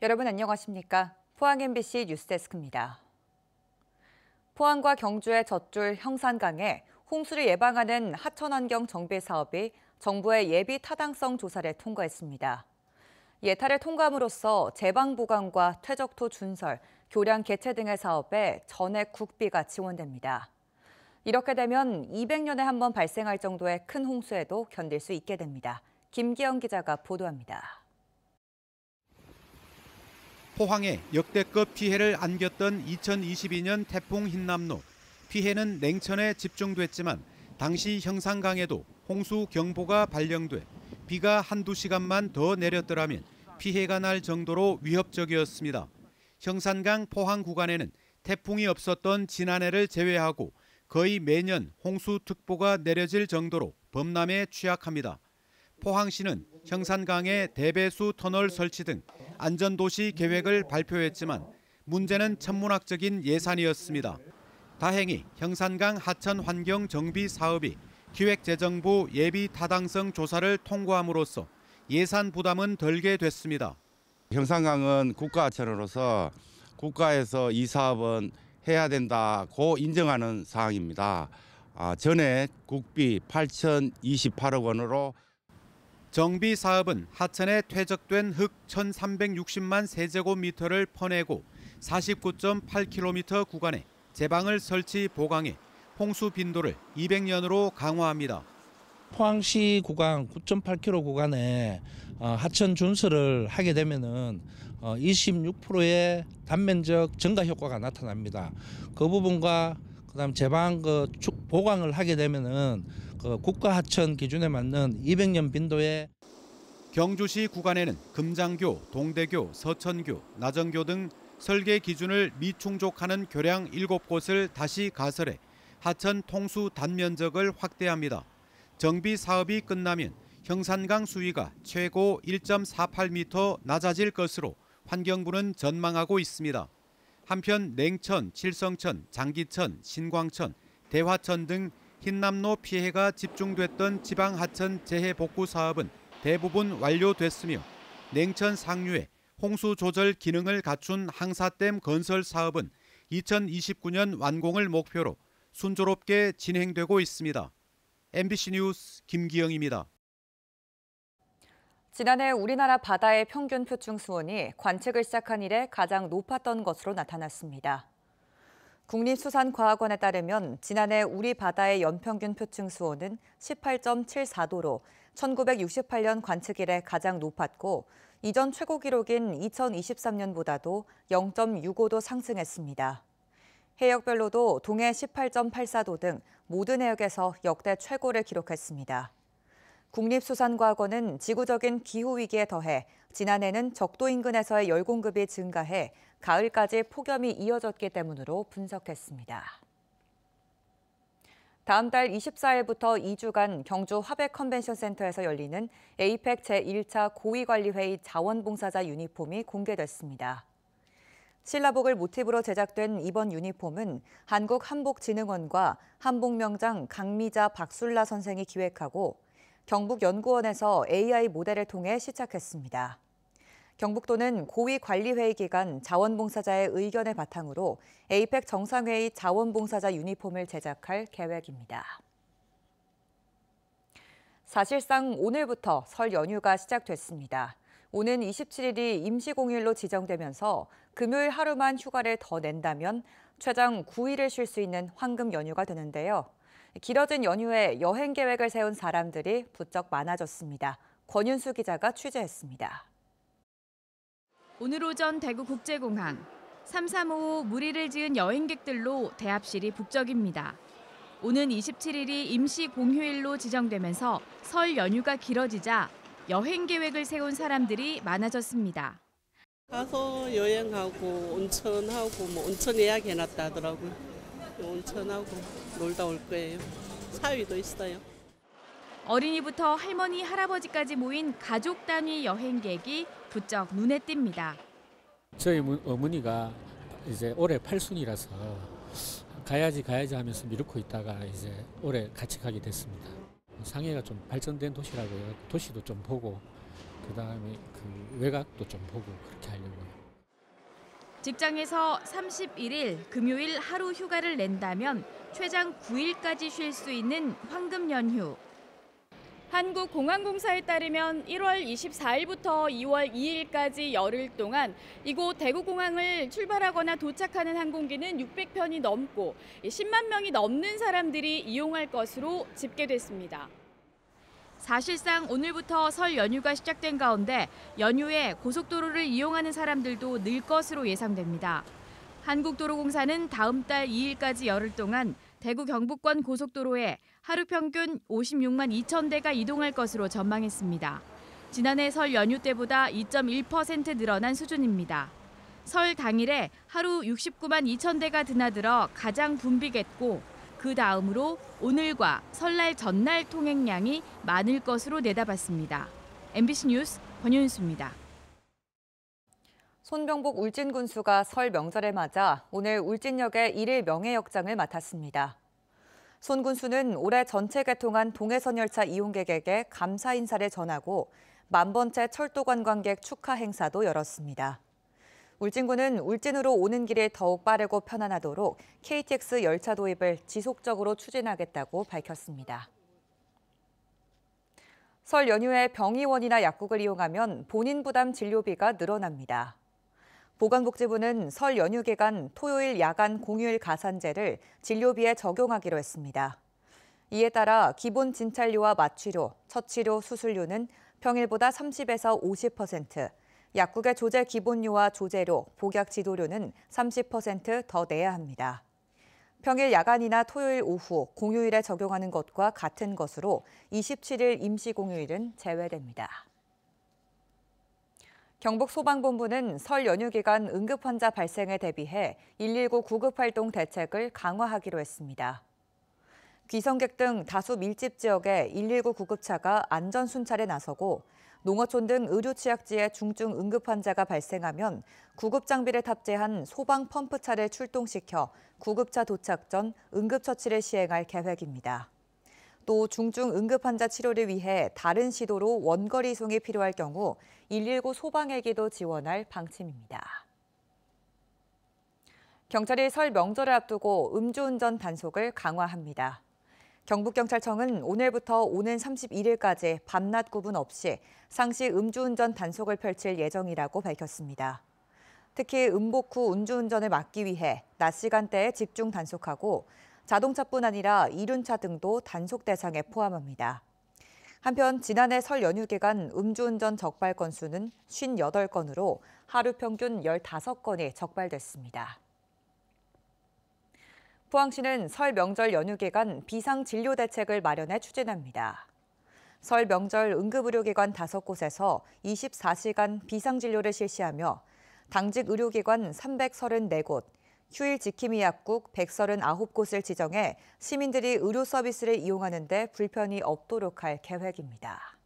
여러분 안녕하십니까? 포항 MBC 뉴스데스크입니다. 포항과 경주의 젖줄 형산강에 홍수를 예방하는 하천환경 정비 사업이 정부의 예비 타당성 조사를 통과했습니다. 예타를 통과함으로써 제방 보강과 퇴적토 준설, 교량 개체 등의 사업에 전액 국비가 지원됩니다. 이렇게 되면 200년에 한 번 발생할 정도의 큰 홍수에도 견딜 수 있게 됩니다. 김기영 기자가 보도합니다. 포항에 역대급 피해를 안겼던 2022년 태풍 흰남노. 피해는 냉천에 집중됐지만 당시 형산강에도 홍수 경보가 발령돼 비가 한두 시간만 더 내렸더라면 피해가 날 정도로 위협적이었습니다. 형산강 포항 구간에는 태풍이 없었던 지난해를 제외하고 거의 매년 홍수특보가 내려질 정도로 범람에 취약합니다. 포항시는 형산강에 대배수 터널 설치 등 안전도시 계획을 발표했지만 문제는 천문학적인 예산이었습니다. 다행히 형산강 하천 환경 정비 사업이 기획재정부 예비 타당성 조사를 통과함으로써 예산 부담은 덜게 됐습니다. 형산강은 국가하천으로서 국가에서 이 사업은 해야 된다고 인정하는 사항입니다. 전에 국비 8,028억 원으로 정비 사업은 하천에 퇴적된 흙 1,360만 세제곱미터를 퍼내고 49.8km 구간에 제방을 설치 보강해 홍수 빈도를 200년으로 강화합니다. 포항시 구간 9.8km 구간에 하천 준설을 하게 되면은 26%의 단면적 증가 효과가 나타납니다. 그 부분과 그다음 제방 보강을 하게 되면은 국가 하천 기준에 맞는 200년 빈도의 경주시 구간에는 금장교, 동대교, 서천교, 나정교 등 설계 기준을 미충족하는 교량 7곳을 다시 가설해 하천 통수 단면적을 확대합니다. 정비 사업이 끝나면 형산강 수위가 최고 1.48m 낮아질 것으로 환경부는 전망하고 있습니다. 한편 냉천, 칠성천, 장기천, 신광천, 대화천 등 흰남노 피해가 집중됐던 지방하천 재해복구 사업은 대부분 완료됐으며 냉천 상류에 홍수 조절 기능을 갖춘 항사댐 건설 사업은 2029년 완공을 목표로 순조롭게 진행되고 있습니다. MBC 뉴스 김기영입니다. 지난해 우리나라 바다의 평균 표충 수온이 관측을 시작한 이래 가장 높았던 것으로 나타났습니다. 국립수산과학원에 따르면 지난해 우리 바다의 연평균 표층 수온은 18.74도로 1968년 관측 이래 가장 높았고 이전 최고 기록인 2023년보다도 0.65도 상승했습니다. 해역별로도 동해 18.84도 등 모든 해역에서 역대 최고를 기록했습니다. 국립수산과학원은 지구적인 기후위기에 더해 지난해는 적도 인근에서의 열 공급이 증가해 가을까지 폭염이 이어졌기 때문으로 분석했습니다. 다음 달 24일부터 2주간 경주 화백 컨벤션 센터에서 열리는 에이펙 제1차 고위관리회의 자원봉사자 유니폼이 공개됐습니다. 신라복을 모티브로 제작된 이번 유니폼은 한국한복진흥원과 한복명장 강미자 박술라 선생이 기획하고 경북연구원에서 AI 모델을 통해 시착했습니다. 경북도는 고위관리회의 기간 자원봉사자의 의견을 바탕으로 에이펙 정상회의 자원봉사자 유니폼을 제작할 계획입니다. 사실상 오늘부터 설 연휴가 시작됐습니다. 오는 27일이 임시공휴일로 지정되면서 금요일 하루만 휴가를 더 낸다면 최장 9일을 쉴 수 있는 황금 연휴가 되는데요. 길어진 연휴에 여행 계획을 세운 사람들이 부쩍 많아졌습니다. 권윤수 기자가 취재했습니다. 오늘 오전 대구국제공항 3355 무리를 지은 여행객들로 대합실이 북적입니다. 오는 27일이 임시 공휴일로 지정되면서 설 연휴가 길어지자 여행 계획을 세운 사람들이 많아졌습니다. 가서 여행하고 온천하고 온천 예약해놨다 하더라고요. 온천하고 놀다 올 거예요. 사위도 있어요. 어린이부터 할머니, 할아버지까지 모인 가족 단위 여행객이 부쩍 눈에 띕니다. 저희 어머니가 이제 올해 팔순이라서 가야지 하면서 미루고 있다가 이제 올해 같이 가게 됐습니다. 상해가 좀 발전된 도시라고요. 도시도 좀 보고 그다음에 그 외곽도 좀 보고 그렇게 하려고요. 직장에서 31일 금요일 하루 휴가를 낸다면 최장 9일까지 쉴 수 있는 황금 연휴. 한국공항공사에 따르면 1월 24일부터 2월 2일까지 열흘 동안 이곳 대구공항을 출발하거나 도착하는 항공기는 600편이 넘고 10만 명이 넘는 사람들이 이용할 것으로 집계됐습니다. 사실상 오늘부터 설 연휴가 시작된 가운데 연휴에 고속도로를 이용하는 사람들도 늘 것으로 예상됩니다. 한국도로공사는 다음 달 2일까지 열흘 동안 대구 경북권 고속도로에 하루 평균 56만 2천 대가 이동할 것으로 전망했습니다. 지난해 설 연휴 때보다 2.1% 늘어난 수준입니다. 설 당일에 하루 69만 2천 대가 드나들어 가장 붐비겠고 그 다음으로 오늘과 설날 전날 통행량이 많을 것으로 내다봤습니다. MBC 뉴스 권윤수입니다. 손병복 울진군수가 설 명절을 맞아 오늘 울진역의 1일 명예역장을 맡았습니다. 손 군수는 올해 전체 개통한 동해선 열차 이용객에게 감사 인사를 전하고 10,000번째 철도 관광객 축하 행사도 열었습니다. 울진군은 울진으로 오는 길이 더욱 빠르고 편안하도록 KTX 열차 도입을 지속적으로 추진하겠다고 밝혔습니다. 설 연휴에 병의원이나 약국을 이용하면 본인 부담 진료비가 늘어납니다. 보건복지부는 설 연휴 기간 토요일 야간 공휴일 가산제를 진료비에 적용하기로 했습니다. 이에 따라 기본 진찰료와 마취료, 처치료, 수술료는 평일보다 30에서 50%, 약국의 조제 기본료와 조제료, 복약 지도료는 30% 더 내야 합니다. 평일 야간이나 토요일 오후 공휴일에 적용하는 것과 같은 것으로 27일 임시 공휴일은 제외됩니다. 경북소방본부는 설 연휴 기간 응급환자 발생에 대비해 119 구급활동 대책을 강화하기로 했습니다. 귀성객 등 다수 밀집 지역에 119 구급차가 안전순찰에 나서고 농어촌 등 의료취약지에 중증 응급환자가 발생하면 구급장비를 탑재한 소방 펌프차를 출동시켜 구급차 도착 전 응급처치를 시행할 계획입니다. 또 중증 응급환자 치료를 위해 다른 시도로 원거리 이송이 필요할 경우 119 소방헬기도 지원할 방침입니다. 경찰이 설 명절을 앞두고 음주운전 단속을 강화합니다. 경북경찰청은 오늘부터 오는 31일까지 밤낮 구분 없이 상시 음주운전 단속을 펼칠 예정이라고 밝혔습니다. 특히 음복 후 음주운전을 막기 위해 낮 시간대에 집중 단속하고 자동차뿐 아니라 이륜차 등도 단속 대상에 포함합니다. 한편 지난해 설 연휴 기간 음주운전 적발 건수는 58건으로 하루 평균 15건이 적발됐습니다. 포항시는 설 명절 연휴 기간 비상진료 대책을 마련해 추진합니다. 설 명절 응급의료기관 5곳에서 24시간 비상진료를 실시하며 당직 의료기관 334곳, 휴일 지킴이 약국 139곳을 지정해 시민들이 의료 서비스를 이용하는 데 불편이 없도록 할 계획입니다.